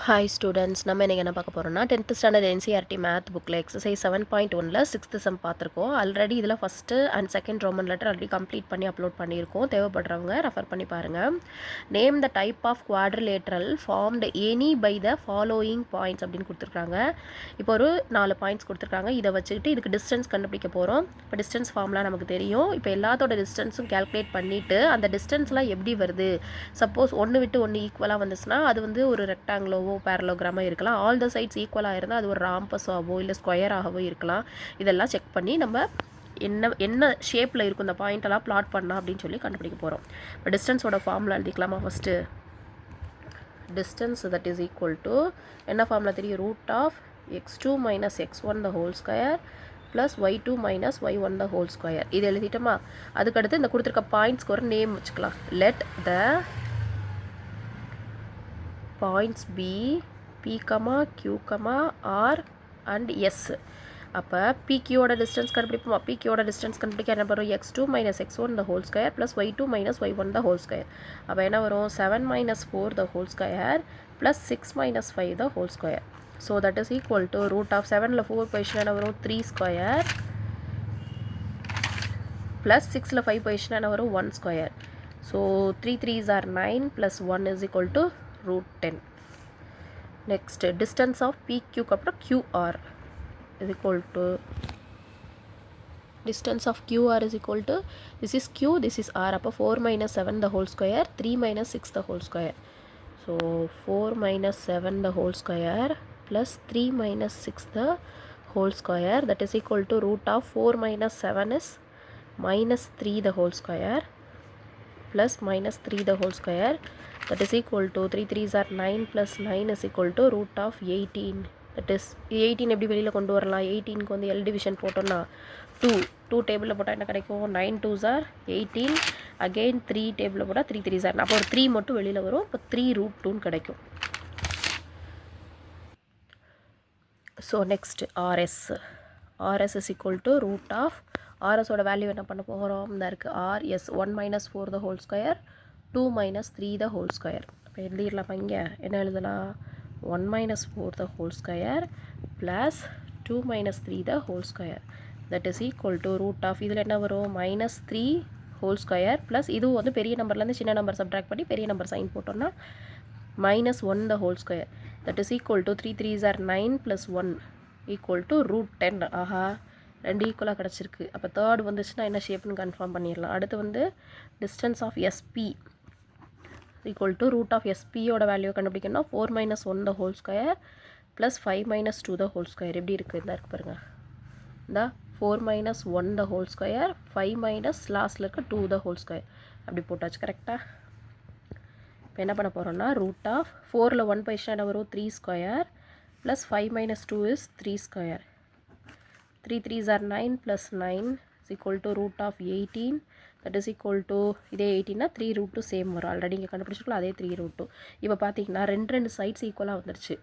Hi students, நம்ம இன்றைக்கி என்ன பார்க்க போகிறோம்னா 10th ஸ்டாண்டர்ட் என்சிஆர்டி மேத் புக்கில் எக்ஸசைஸ் 7.1ல் 6th சம் பார்த்துருக்கோம். ஆல்ரெடி இதில் first and second Roman letter already complete பண்ணி அப்லோட் பண்ணியிருக்கோம். தேவைப்படுறவங்க ரெஃபர் பண்ணி பாருங்கள். Name the type of quadrilateral formed any by the following points அப்படின்னு கொடுத்துருக்காங்க. இப்போ ஒரு 4 பாயிண்ட்ஸ் கொடுத்துருக்காங்க. இதை வச்சுக்கிட்டு இதுக்கு டிஸ்டன்ஸ் கண்டுபிடிக்க போகிறோம். இப்போ டிஸ்டன்ஸ் ஃபார்ம்லாம் நமக்கு தெரியும். இப்போ எல்லாத்தோட டிஸ்டன்ஸும் கேல்குலேட் பண்ணிவிட்டு அந்த டிஸ்டன்ஸ்லாம் எப்படி வருது, சப்போஸ் ஒன்று விட்டு ஒன்று ஈக்குவலாக வந்துச்சுன்னா அது வந்து ஒரு ரெக்டாங்கிளோ பேரலோகிராமாக இருக்கலாம். ஆல் த சைட்ஸ் ஈக்குவலாக இருந்தால் அது ஒரு ராம்பஸாவோ இல்லை ஸ்கொயராகவோ இருக்கலாம். இதெல்லாம் செக் பண்ணி நம்ம என்ன ஷேப்பில் இருக்கும் இந்த பாயிண்டெல்லாம் பிளாட் பண்ணலாம் அப்படின்னு சொல்லி கண்டுபிடிக்க போகிறோம். இப்போ டிஸ்டன்ஸோட ஃபார்முலா எழுதிக்கலாமா? First distance that is equal to என்ன ஃபார்முலா தெரியும்? Root of x2 minus x1 the whole square plus y2 minus y1 the whole square. இது எழுதிட்டோமா? அதுக்கடுத்து இந்த கொடுத்துருக்க பாயிண்ட்ஸ்க்கு ஒரு நேம் வச்சுக்கலாம். Let the points B, P, Q, R and S. அப்போ PQவோட டிஸ்டன்ஸ் கண்டுபிடிப்போம். PQவோட டிஸ்டன்ஸ் கண்டுபிடிக்க என்ன வரும்? x2 minus x1 the whole square plus y2 minus y1 the whole square. அப்போ என்ன வரும்? 7 minus 4 the whole square plus 6 minus 5 the whole square. So that is equal to root of 7ல 4 position என்ன வரும்? 3 square plus 6ல 5 position என்ன வரும்? 1 square. So 3 3s are 9 plus 1 is equal to root 10. Next, distance of PQ அப்புறம் QR is equal to distance of QR is equal to this is Q, this is R. அப்போ 4 minus 7 the whole square, 3 minus 6 the whole square. So 4 minus 7 the whole square plus 3 minus 6 the whole square, that is equal to root of 4 minus 7 is minus 3 the whole square plus minus 3 the whole square, that is equal to 3 3s are 9 plus 9 is equal to root of 18. that is 18 எப்படி வெளியில் கொண்டு வரலாம்? 18க்கு வந்து L division போட்டோம்னா 2 டேபிளில் போட்டால் என்ன கிடைக்கும்? 9 2s are 18, அகெயின் 3 டேபிளில் போட்டால் 3 3s are, அப்போ ஒரு 3 மட்டும் வெளியில் வரும். இப்போ 3 root 2 கிடைக்கும். So next RS is equal to root of RSோட வேல்யூ என்ன பண்ண போகிறோம்? இந்த இருக்குது RS 1 minus 4 the whole square, 2 minus 3 the whole square. இப்போ எழுதிடலாமா? இங்கே என்ன எழுதலாம்? 1 minus 4 the whole square plus 2 minus 3 the whole square, that is equal to root of இதில் என்ன வரும்? minus 3 whole square plus இதுவும் வந்து பெரிய நம்பர்லேருந்து சின்ன நம்பர் சப்ட்ராக்ட் பண்ணி பெரிய நம்பர் சைன் போட்டோம்னா minus 1 the whole square, that is equal to 3 3s are 9 plus 1 equal to root 10. ஆஹா, ரெண்டு ஈக்குவலாக கிடச்சிருக்கு. அப்போ தேர்ட் வந்துச்சுன்னா என்ன ஷேப்னு கன்ஃபார்ம் பண்ணிடலாம். அடுத்து வந்து distance of SP equal to root of SPயோட வேல்யூ கண்டுபிடிக்கணும்னா 4 minus 1 the whole square plus 5 minus 2 the whole square. எப்படி இருக்குது? இந்த இருக்கு பாருங்கள். இந்த 4 minus 1 the whole square, 5 minus லாஸ்ட்டில் இருக்க 2 the whole square. அப்படி போட்டாச்சு. கரெக்டாக? இப்போ என்ன பண்ண போகிறோம்னா ரூட் ஆஃப் 4ல் 1 பொசிஷன் என்ன வரும்? 3 square plus 5 minus 2 is 3 square. 3 3s are 9 plus 9 is equal to root of 18, that is equal to இதே 18னா 3 root 2 சேம் வரும். ஆல்ரெடி இங்கே கண்டுபிடிச்சிருக்கலாம், அதே 3 root 2. இப்போ பார்த்தீங்கன்னா ரெண்டு சைட்ஸ் ஈக்குவலாக வந்துருச்சு.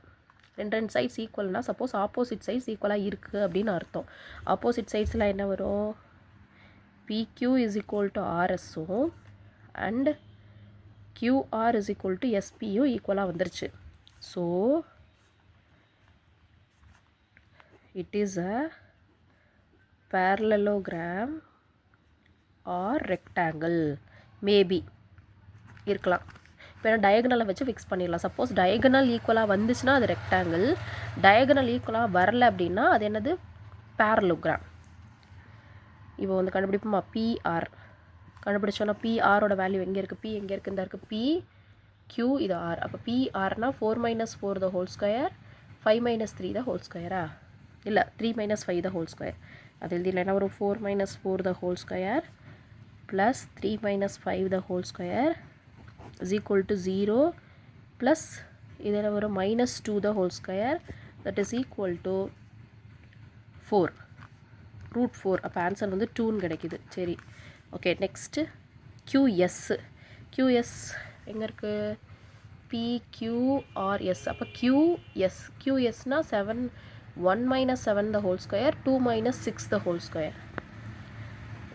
ரெண்டு சைட்ஸ் ஈக்குவல்னா சப்போஸ் ஆப்போசிட் சைட்ஸ் ஈக்குவலாக இருக்குது அப்படின்னு அர்த்தம். ஆப்போசிட் சைட்ஸில் என்ன வரும்? PQ is equal to RSும் and QR is equal to SPயும் ஈக்குவலாக வந்துருச்சு. So it is a parallelogram or rectangle. Maybe இருக்கலாம். இப்போ என்ன டயகனலை வச்சு ஃபிக்ஸ் பண்ணிடலாம். சப்போஸ் டயகனல் ஈக்குவலாக வந்துச்சுன்னா அது ரெக்டாங்கிள், டயகனல் ஈக்குவலாக வரல அப்படின்னா அது என்னது? பேரலோகிராம். இப்போ வந்து கண்டுபிடிப்போமா? PR கண்டுபிடிச்சோன்னா PRோட வேல்யூ எங்கே இருக்குது? P எங்கே இருக்குது? இந்த இருக்குது PQ, இது R. அப்போ PRனா 4 minus 4 the whole square, 5 minus 3 the whole square. இல்லை 3 minus 5 the whole square. அது எழுதியில் என்ன வரும்? 4 minus 4 the whole square plus 3 minus 5 the whole square is equal to 0 plus இது என்ன வரும்? minus 2 the whole square, that is equal to 4 root 4. அப்போ answer வந்து 2ன்னு கிடைக்குது. சரி, ஓகே. நெக்ஸ்ட்டு QS எங்கே இருக்குது? PQRS. அப்போ QSனா 1 minus 7 the whole square, 2 minus 6 the whole square.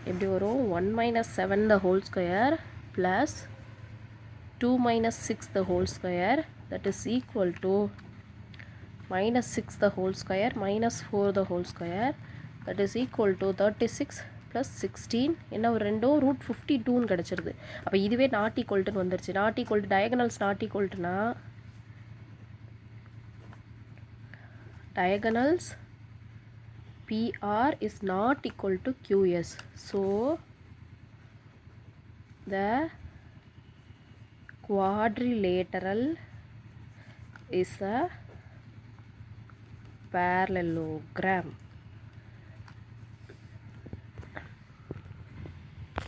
எப்படி வரும்? 1 minus 7 the whole square plus 2 minus 6 the whole square that is equal to minus 6 the whole square minus 4 the whole square that is equal to 36 plus 16 என்ன ஒரு ரெண்டோ root 52 கிடைச்சிருது. அப்போ இதுவே not equal to வந்துருச்சு. not equal to diagonals not equal toனா diagonals PR is not equal to QS. So the quadrilateral is a parallelogram.